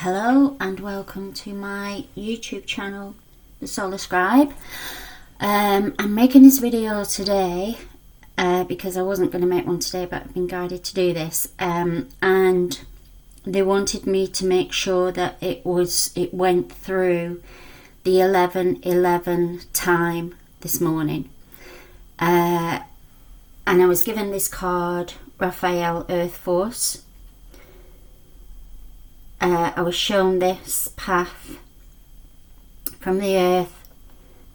Hello and welcome to my YouTube channel, the Solar Scribe. I'm making this video today because I wasn't going to make one today, but I've been guided to do this, and they wanted me to make sure that it went through the 11:11 time this morning, and I was given this card, Jophiel, Earth Force. I was shown this path from the earth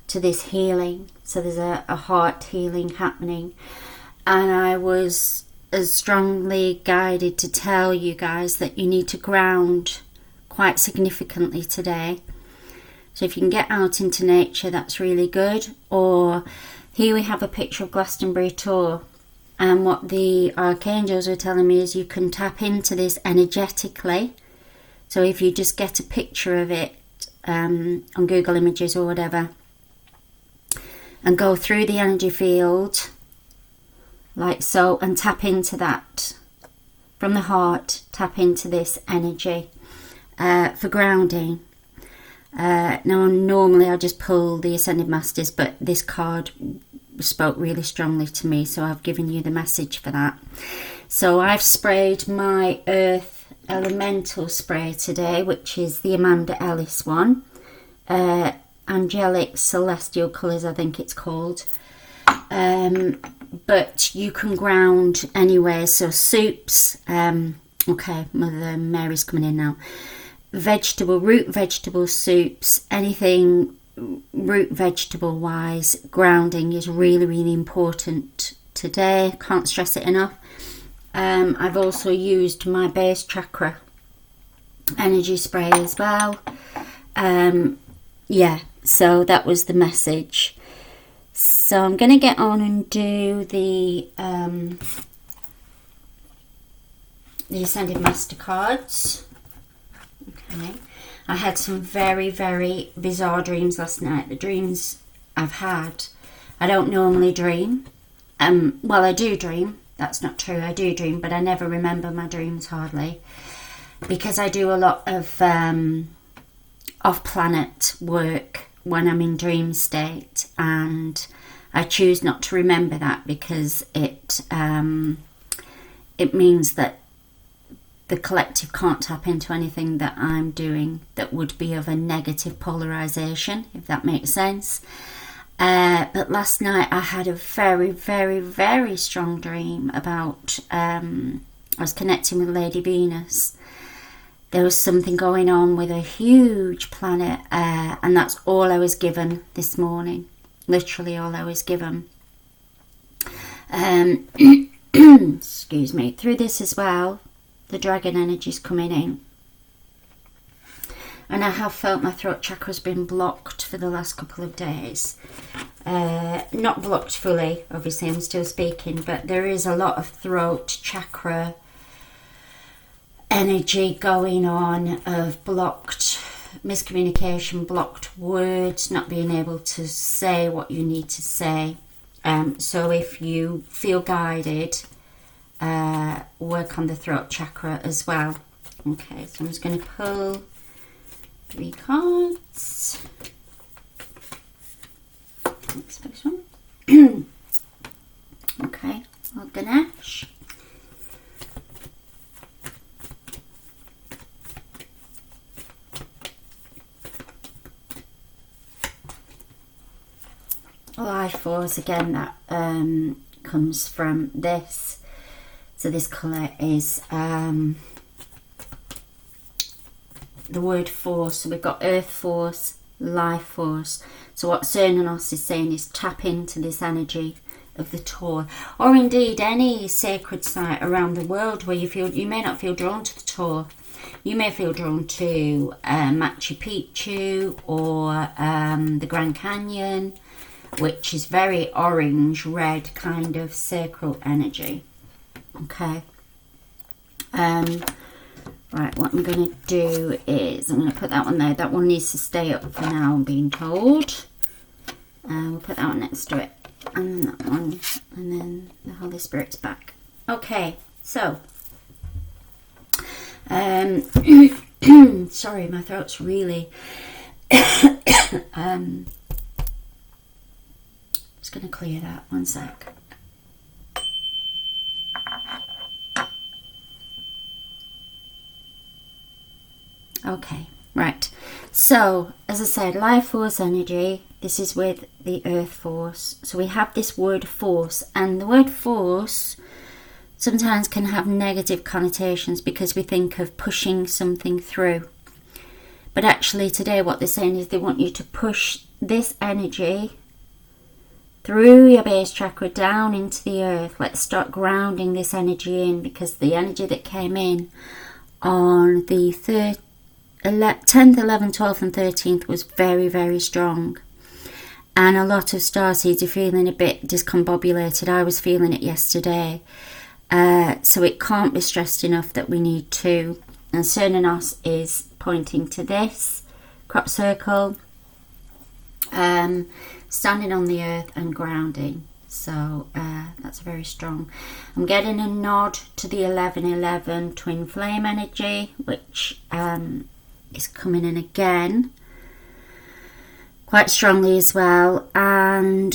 to this healing. So there's a heart healing happening, and I was as strongly guided to tell you guys that you need to ground quite significantly today. So if you can get out into nature, that's really good. Or here we have a picture of Glastonbury Tour, and what the Archangels are telling me is you can tap into this energetically. So if you just get a picture of it on Google Images or whatever, and go through the energy field like so, and tap into that from the heart, tap into this energy for grounding. Now normally I just pull the Ascended Masters, but this card spoke really strongly to me, so I've given you the message for that. So I've sprayed my Earth Elemental spray today, which is the Amanda Ellis one, Angelic Celestial Colours I think it's called, but you can ground anywhere. So soups, okay, Mother Mary's coming in now, root vegetable soups, anything root vegetable wise, grounding is really important today. Can't stress it enough. I've also used my base chakra energy spray as well. Yeah, so that was the message. So I'm going to get on and do the Ascended Master cards. Okay, I had some very bizarre dreams last night. The dreams I've had, I don't normally dream. Well, I do dream. That's not true. I do dream, but I never remember my dreams hardly, because I do a lot of off-planet work when I'm in dream state, and I choose not to remember that because it means that the collective can't tap into anything that I'm doing that would be of a negative polarization, if that makes sense. But last night I had a very strong dream about, I was connecting with Lady Venus. There was something going on with a huge planet, and that's all I was given this morning. Literally all I was given. Excuse me. Through this as well, the dragon energy is coming in. And I have felt my throat chakra has been blocked for the last couple of days. Not blocked fully, obviously I'm still speaking, but there is a lot of throat chakra energy going on, of blocked miscommunication, blocked words, not being able to say what you need to say. So if you feel guided, work on the throat chakra as well. Okay, so I'm just going to pull 3 cards. Next first one. Okay, well, Ganesh. Life Force again, that comes from this. So this colour is the word force. So we've got Earth Force, Life Force. So what Cernunnos is saying is tap into this energy of the tour, or indeed any sacred site around the world where you may not feel drawn to the tour. You may feel drawn to Machu Picchu or the Grand Canyon, which is very orange red kind of sacral energy. Okay. Right, what I'm going to do is I'm going to put that one there. That one needs to stay up for now, I'm being told. We'll put that one next to it. And that one. And then the Holy Spirit's back. Okay, so Sorry, my throat's really just going to clear that, one sec. Okay, right. So, as I said, life force energy, this is with the earth force. So we have this word force, and the word force sometimes can have negative connotations because we think of pushing something through. But actually today what they're saying is they want you to push this energy through your base chakra down into the earth. Let's start grounding this energy in, because the energy that came in on the 10th, 11th, 12th and 13th was very, very strong. And a lot of starseeds are feeling a bit discombobulated. I was feeling it yesterday. So it can't be stressed enough that we need to. And Cernunnos is pointing to this crop circle, standing on the earth and grounding. So that's very strong. I'm getting a nod to the 1111 twin flame energy, which is coming in again quite strongly as well. And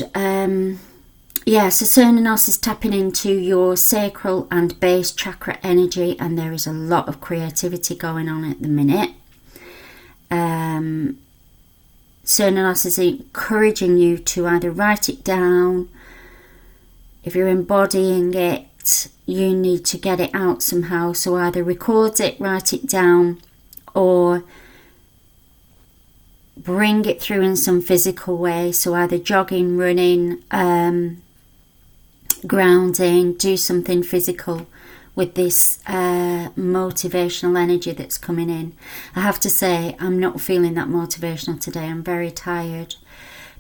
yeah, so Cernunnos is tapping into your sacral and base chakra energy, and there is a lot of creativity going on at the minute. Cernunnos is encouraging you to either write it down. If you're embodying it, you need to get it out somehow. So either record it, write it down, or bring it through in some physical way. So either jogging, running, grounding, do something physical with this motivational energy that's coming in. I have to say, I'm not feeling that motivational today. I'm very tired.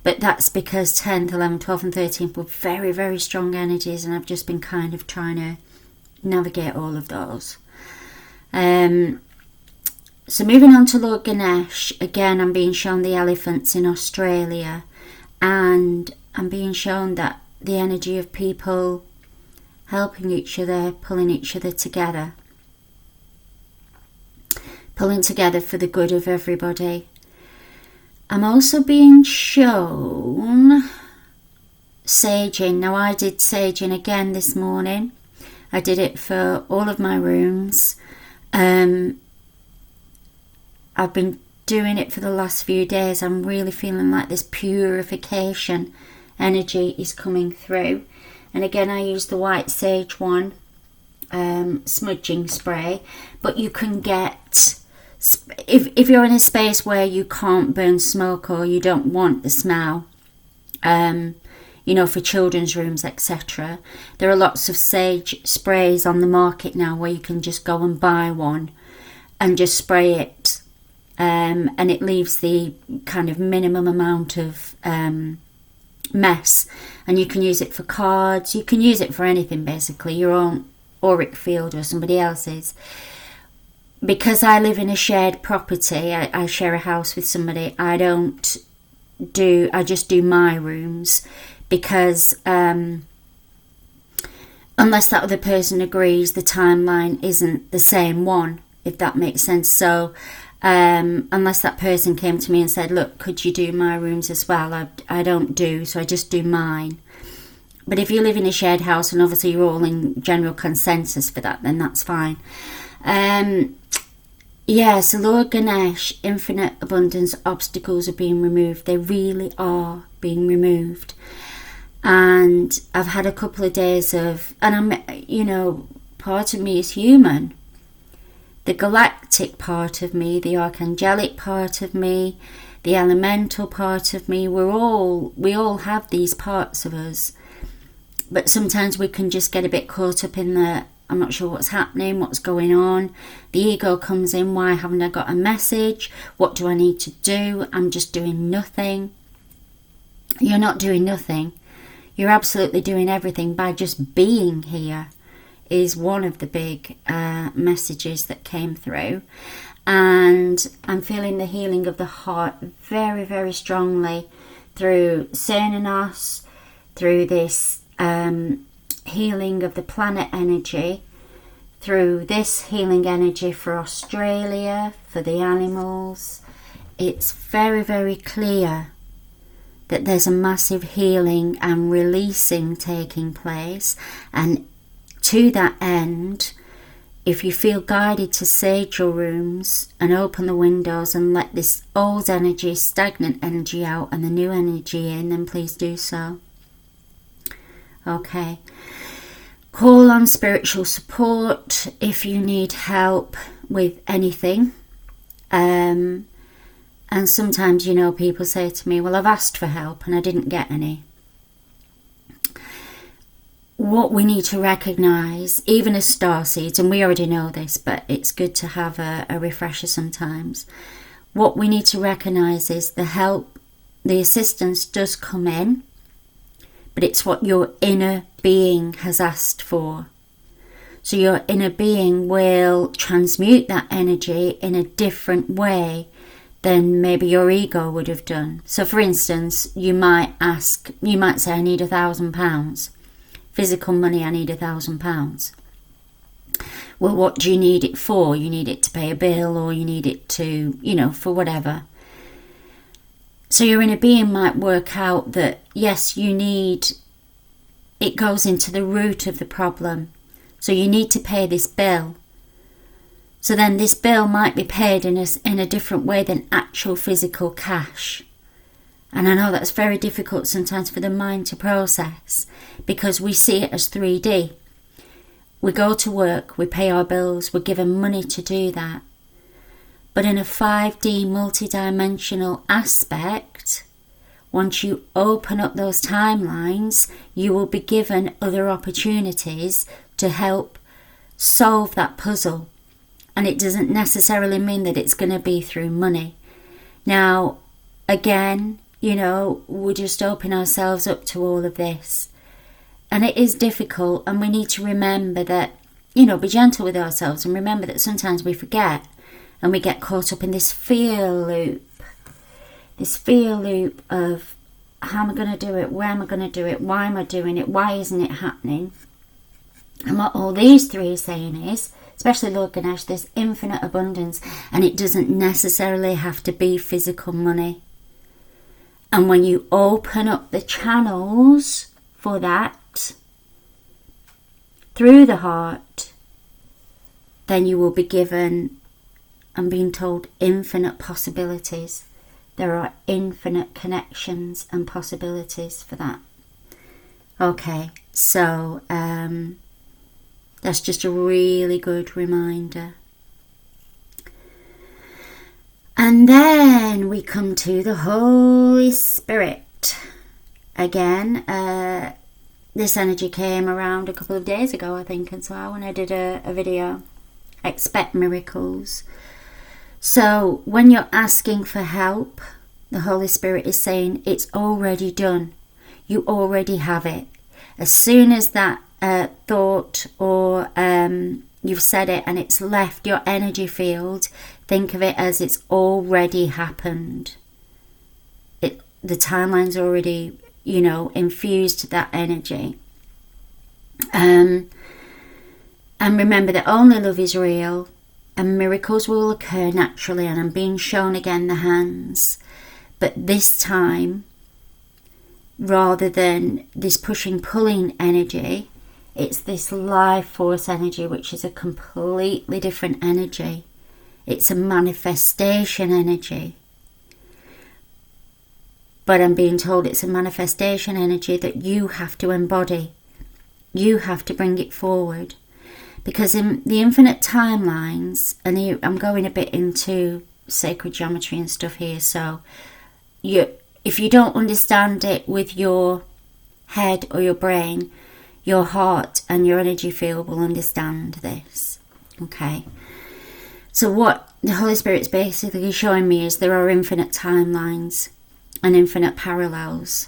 But that's because 10th, 11th, 12th and 13th were very, very strong energies, and I've just been kind of trying to navigate all of those. So moving on to Lord Ganesh, again I'm being shown the elephants in Australia, and I'm being shown that the energy of people helping each other, pulling each other together, pulling together for the good of everybody. I'm also being shown saging. Now I did saging again this morning. I did it for all of my rooms. I've been doing it for the last few days. I'm really feeling like this purification energy is coming through. And again, I use the white sage one, smudging spray. But you can get, if you're in a space where you can't burn smoke or you don't want the smell, you know, for children's rooms, etc. There are lots of sage sprays on the market now where you can just go and buy one and just spray it. And it leaves the kind of minimum amount of mess, and you can use it for cards, you can use it for anything basically, your own auric field or somebody else's. Because I live in a shared property, I share a house with somebody, I just do my rooms, because unless that other person agrees, the timeline isn't the same one, if that makes sense. So unless that person came to me and said, look, could you do my rooms as well, I don't do, so I just do mine. But if you live in a shared house and obviously you're all in general consensus for that, then that's fine. Yeah, so Lord Ganesh, infinite abundance, obstacles are being removed. They really are being removed. And I've had a couple of days of, and I'm, you know, part of me is human. The galactic part of me, the archangelic part of me, the elemental part of me, we all have these parts of us. But sometimes we can just get a bit caught up in the, I'm not sure what's happening, what's going on. The ego comes in, why haven't I got a message? What do I need to do? I'm just doing nothing. You're not doing nothing. You're absolutely doing everything by just being here, is one of the big messages that came through. And I'm feeling the healing of the heart very, very strongly through Cernunnos, through this healing of the planet energy, through this healing energy for Australia, for the animals, it's very, very clear that there's a massive healing and releasing taking place. And to that end, if you feel guided to sage your rooms and open the windows and let this old energy, stagnant energy out and the new energy in, then please do so. Okay. Call on spiritual support if you need help with anything. And sometimes, people say to me, well, I've asked for help and I didn't get any. What we need to recognise, even as starseeds, and we already know this, but it's good to have a refresher sometimes. What we need to recognise is the help, the assistance does come in, but it's what your inner being has asked for. So your inner being will transmute that energy in a different way than maybe your ego would have done. So for instance, you might say, I need £1,000. Physical money, I need £1,000. Well, what do you need it for? You need it to pay a bill, or you need it to, for whatever. So your inner being might work out that, yes, it goes into the root of the problem. So you need to pay this bill. So then this bill might be paid in a different way than actual physical cash. And I know that's very difficult sometimes for the mind to process, because we see it as 3D. We go to work, we pay our bills, we're given money to do that. But in a 5D multidimensional aspect, once you open up those timelines, you will be given other opportunities to help solve that puzzle. And it doesn't necessarily mean that it's going to be through money. Now, again, we just open ourselves up to all of this. And it is difficult, and we need to remember that, be gentle with ourselves, and remember that sometimes we forget and we get caught up in this fear loop. This fear loop of, how am I going to do it? Where am I going to do it? Why am I doing it? Why isn't it happening? And what all these three are saying is, especially Lord Ganesh, there's infinite abundance, and it doesn't necessarily have to be physical money. And when you open up the channels for that through the heart, then you will be given, I'm being told, infinite possibilities. There are infinite connections and possibilities for that. Okay, so that's just a really good reminder. And then we come to the Holy Spirit. Again, this energy came around a couple of days ago, I think, and so when I did a video, expect miracles. So when you're asking for help, the Holy Spirit is saying it's already done. You already have it. As soon as that thought or you've said it and it's left your energy field, think of it as it's already happened. The timeline's already, infused that energy. And remember that only love is real, and miracles will occur naturally. And I'm being shown again the hands. But this time, rather than this pushing, pulling energy, it's this life force energy, which is a completely different energy. It's a manifestation energy. But I'm being told it's a manifestation energy that you have to embody. You have to bring it forward. Because in the infinite timelines, and I'm going a bit into sacred geometry and stuff here, so if you don't understand it with your head or your brain, your heart and your energy field will understand this. Okay. So what the Holy Spirit's basically showing me is there are infinite timelines and infinite parallels.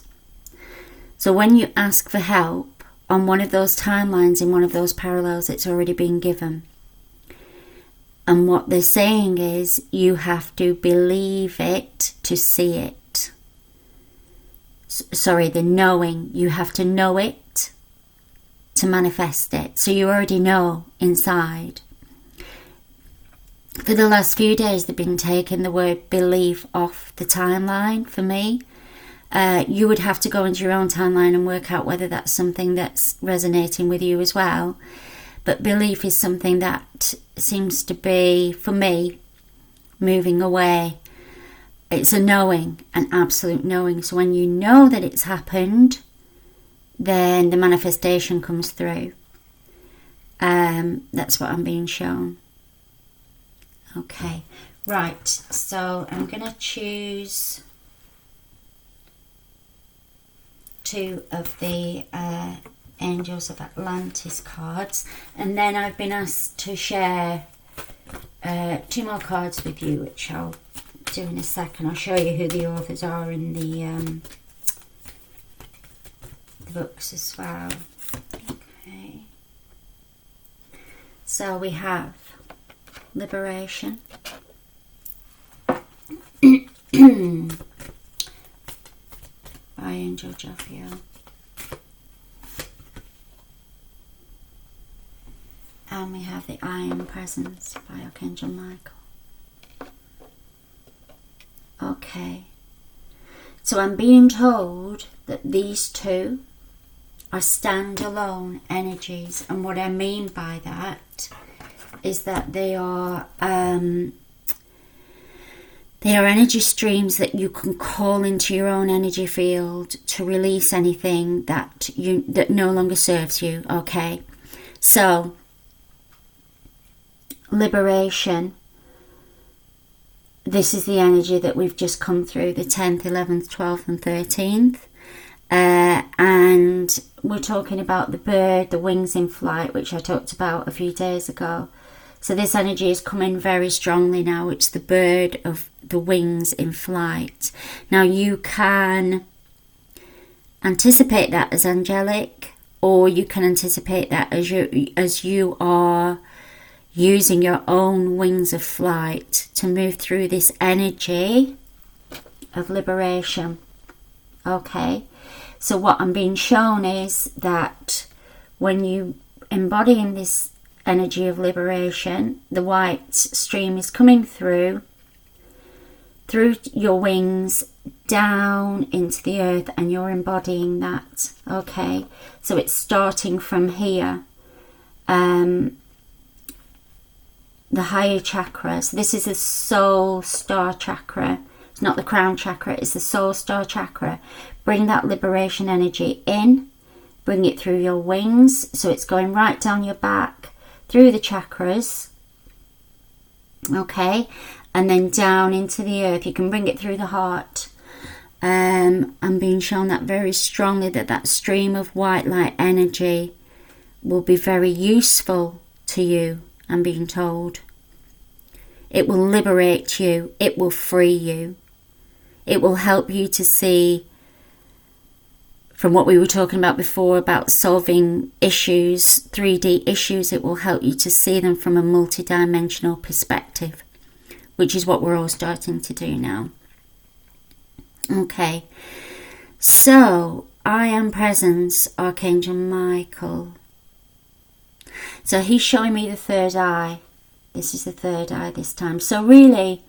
So when you ask for help on one of those timelines, in one of those parallels, it's already been given. And what they're saying is you have to believe it to see it. The knowing. You have to know it to manifest it. So you already know inside. For the last few days, they've been taking the word belief off the timeline for me. You would have to go into your own timeline and work out whether that's something that's resonating with you as well. But belief is something that seems to be, for me, moving away. It's a knowing, an absolute knowing. So when you know that it's happened, then the manifestation comes through. That's what I'm being shown. Okay, right. So I'm going to choose 2 of the Angels of Atlantis cards, and then I've been asked to share 2 more cards with you, which I'll do in a second. I'll show you who the authors are in the books as well. Okay, so we have Liberation, by Angel Jophiel, and we have the Iron Presence by Archangel Michael. Okay, so I'm being told that these 2 are standalone energies, and what I mean by that is that they are energy streams that you can call into your own energy field to release anything that no longer serves you. Okay, so liberation. This is the energy that we've just come through, the 10th, 11th, 12th and 13th. And we're talking about the bird, the wings in flight, which I talked about a few days ago. So this energy is coming very strongly now. It's the bird of the wings in flight. Now you can anticipate that as angelic, or you can anticipate that as you are using your own wings of flight to move through this energy of liberation. Okay, so what I'm being shown is that when you embody in this energy of liberation, the white stream is coming through your wings down into the earth, and you're embodying that. Okay, so it's starting from here, the higher chakra. So this is the soul star chakra. It's not the crown chakra, it's the soul star chakra. Bring that liberation energy in, bring it through your wings, so it's going right down your back, through the chakras, okay, and then down into the earth. You can bring it through the heart. I'm being shown that very strongly, that stream of white light energy will be very useful to you. I'm being told it will liberate you, it will free you, it will help you to see, from what we were talking about before about solving issues, 3D issues, it will help you to see them from a multi-dimensional perspective, which is what we're all starting to do now. Okay, so I Am Presence, Archangel Michael. So he's showing me the third eye. This is the third eye this time. So really,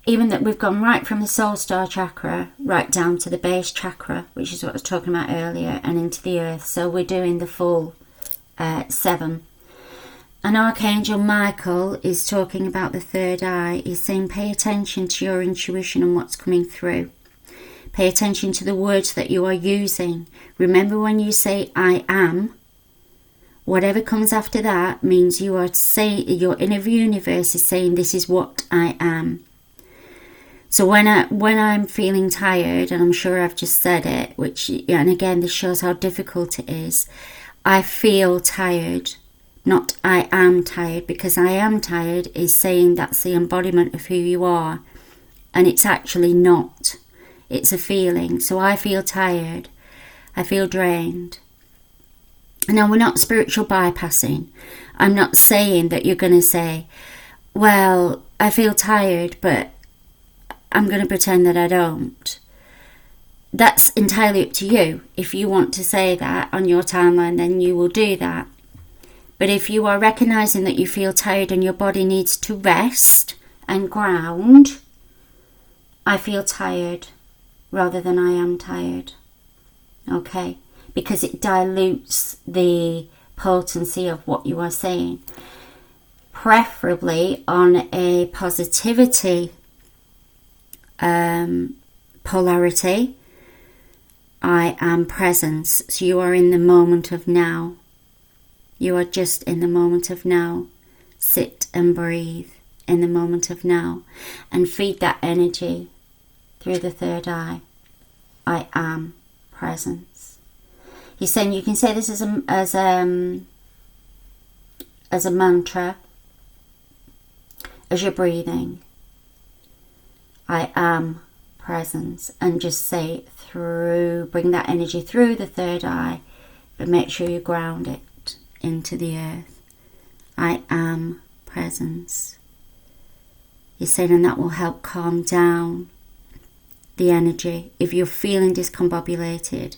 even that we've gone right from the soul star chakra right down to the base chakra, which is what I was talking about earlier, and into the earth. So we're doing the full 7. And Archangel Michael is talking about the third eye. He's saying pay attention to your intuition and what's coming through. Pay attention to the words that you are using. Remember, when you say I am, whatever comes after that means you are saying, your inner universe is saying, this is what I am. So when I'm feeling tired, and I'm sure I've just said it, which, and again, this shows how difficult it is. I feel tired, not I am tired, because I am tired is saying that's the embodiment of who you are, and it's actually not. It's a feeling. So I feel tired. I feel drained. Now, we're not spiritual bypassing. I'm not saying that you're going to say, well, I feel tired, but I'm going to pretend that I don't. that's entirely up to you. If you want to say that on your timeline, then you will do that. But if you are recognizing that you feel tired and your body needs to rest and ground, I feel tired rather than I am tired. Okay? Because it dilutes the potency of what you are saying. Preferably on a positivity polarity, I am presence. So you are in the moment of now. You are just in the moment of now. Sit and breathe in the moment of now. And feed that energy through the third eye. I am presence. He's saying you can say this as a mantra as you're breathing. I am presence. And just say it through, bring that energy through the third eye, but make sure you ground it into the earth. I am presence. He's saying, and that will help calm down the energy. If you're feeling discombobulated,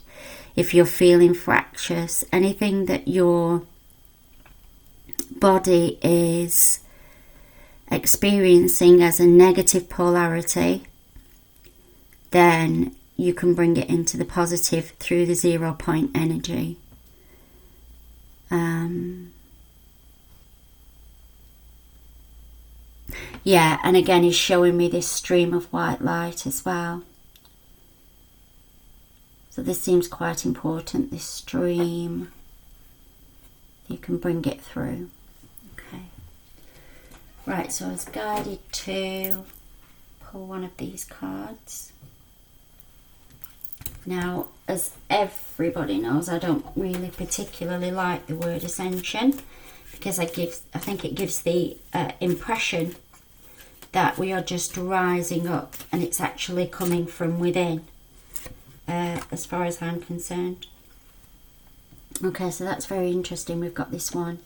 if you're feeling fractious, anything that your body is experiencing as a negative polarity, then you can bring it into the positive through the 0 point energy. Yeah, and again he's showing me this stream of white light as well. So this seems quite important, this stream. You can bring it through. Okay. Right, so I was guided to pull one of these cards. Now, as everybody knows, I don't really particularly like the word ascension, because I think it gives the impression that we are just rising up and it's actually coming from within, as far as I'm concerned. Okay, so that's very interesting. We've got this one.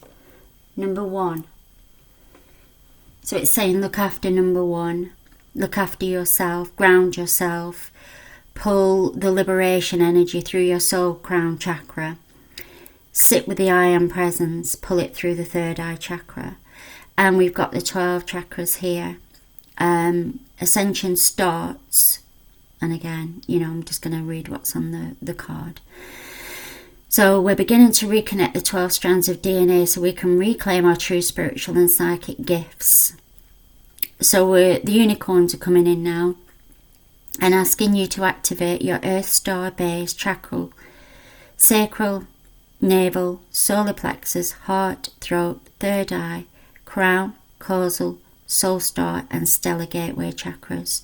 Number 1. So it's saying look after number 1. Look after yourself. Ground yourself. Pull the liberation energy through your soul crown chakra. Sit with the I am presence. Pull it through the third eye chakra. And we've got the 12 chakras here. Ascension starts. And again, you know, I'm just going to read what's on the card. So we're beginning to reconnect the 12 strands of DNA so we can reclaim our true spiritual and psychic gifts. So the unicorns are coming in now and asking you to activate your Earth Star base, chakra, sacral, navel, solar plexus, heart, throat, third eye, crown, causal, soul star and stellar gateway chakras.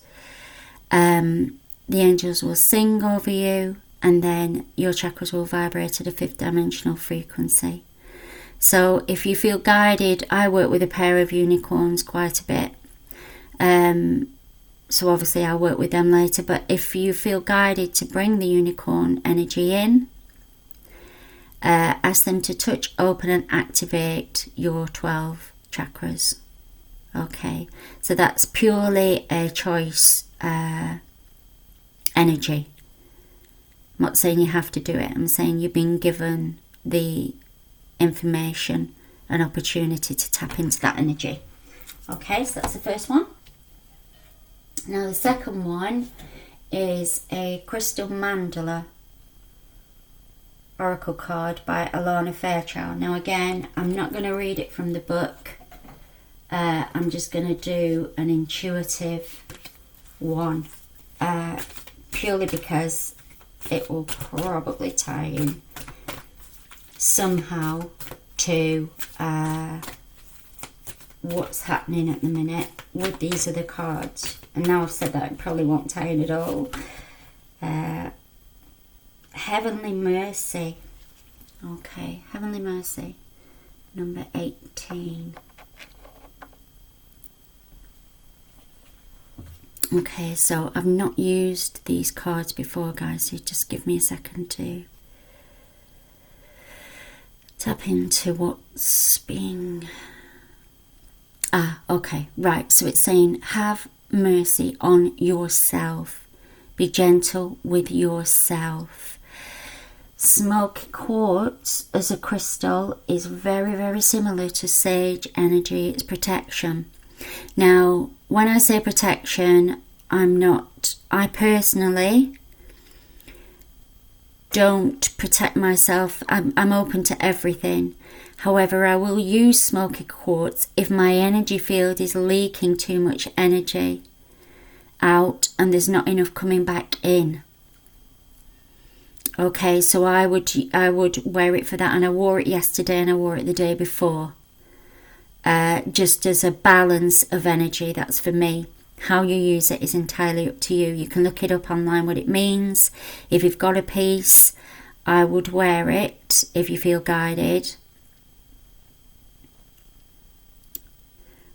The angels will sing over you, and then your chakras will vibrate at a 5th dimensional frequency. So if you feel guided, I work with a pair of unicorns quite a bit. So obviously I'll work with them later, but if you feel guided to bring the unicorn energy in, ask them to touch, open and activate your 12 chakras. Okay, so that's purely a choice energy. I'm not saying you have to do it. I'm saying you've been given the information and opportunity to tap into that energy. Okay, so that's the first one. Now the second one is a crystal mandala oracle card by Alana Fairchild. Now again, I'm not going to read it from the book. I'm just going to do an intuitive one, purely because it will probably tie in somehow to what's happening at the minute with these other cards. And now I've said that, it probably won't tie in at all. Heavenly Mercy. Okay, Heavenly Mercy, number 18. Okay, so I've not used these cards before, guys, so just give me a second to tap into what's being... okay, right, so it's saying have mercy on yourself Be gentle with yourself. Smoky quartz as a crystal is very, very similar to sage energy. It's protection. Now, when I say protection, I personally don't protect myself. I'm open to everything. However, I will use smoky quartz if my energy field is leaking too much energy out and there's not enough coming back in. Okay, so I would wear it for that, and I wore it yesterday and I wore it the day before. Just as a balance of energy. That's for me. How you use it is entirely up to you. You can look it up online what it means. If you've got a piece, I would wear it if you feel guided.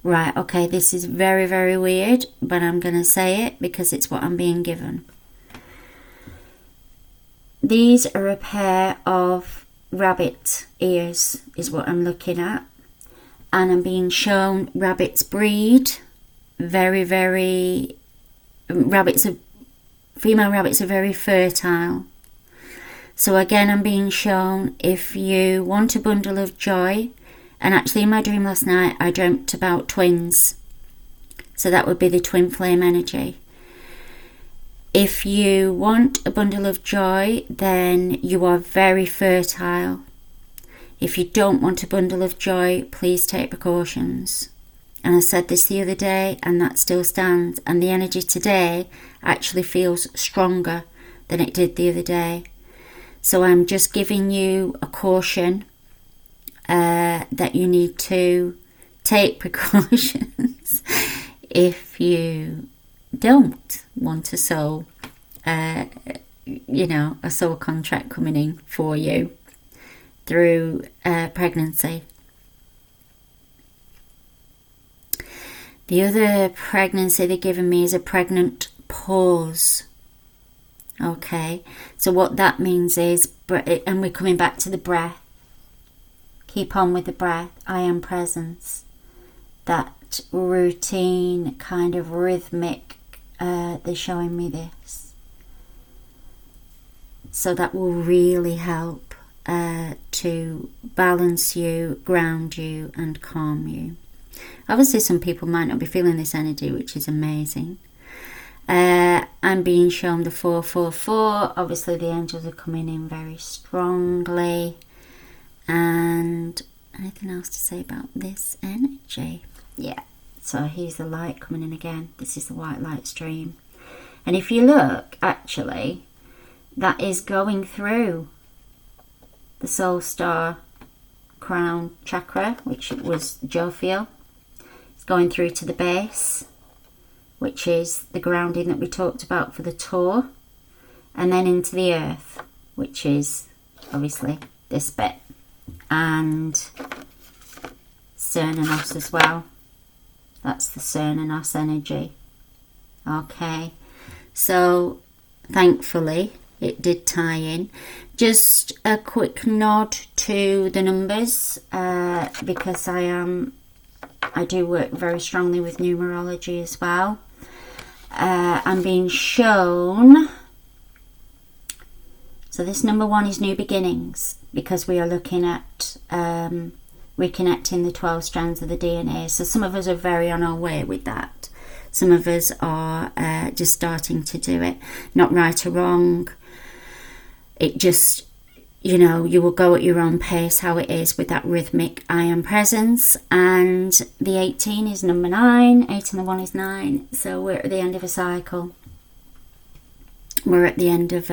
Right, okay, this is very, very weird, but I'm going to say it because it's what I'm being given. These are a pair of rabbit ears, is what I'm looking at. And I'm being shown rabbits breed. Female rabbits are very fertile. So again, I'm being shown if you want a bundle of joy. And actually in my dream last night, I dreamt about twins. So that would be the twin flame energy. If you want a bundle of joy, then you are very fertile. If you don't want a bundle of joy, please take precautions. And I said this the other day, and that still stands. And the energy today actually feels stronger than it did the other day. So I'm just giving you a caution that you need to take precautions if you don't want a soul, a soul contract coming in for you through pregnancy. The other pregnancy they're giving me is a pregnant pause. Okay, so what that means is, and we're coming back to the breath. Keep on with the breath. I am presence. That routine, kind of rhythmic, they're showing me this. So that will really help to balance you, ground you, and calm you. Obviously, some people might not be feeling this energy, which is amazing. I'm being shown the 444. Obviously, the angels are coming in very strongly. And anything else to say about this energy? Yeah, so here's the light coming in again. This is the white light stream. And if you look, actually, that is going through the soul star crown chakra, which was Jophiel. It's going through to the base, which is the grounding that we talked about for the tour. And then into the earth, which is obviously this bit. And Cernunnos as well. That's the Cernunnos energy. Okay, so thankfully it did tie in. Just a quick nod to the numbers because I do work very strongly with numerology as well. I'm being shown. So this number 1 is new beginnings, because we are looking at reconnecting the 12 strands of the DNA. So some of us are very on our way with that. Some of us are just starting to do it. Not right or wrong. It just, you will go at your own pace, how it is with that rhythmic I am presence. And the 18 is number 9. 8 and the 1 is 9. So we're at the end of a cycle. We're at the end of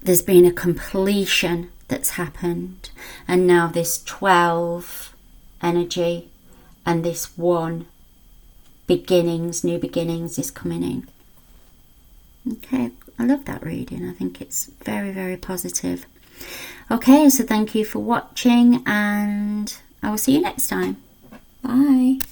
there's been a completion that's happened, and now this 12 energy and this 1 beginnings, new beginnings is coming in. Okay, I love that reading. I think it's very, very positive. Okay, so thank you for watching, and I will see you next time. Bye.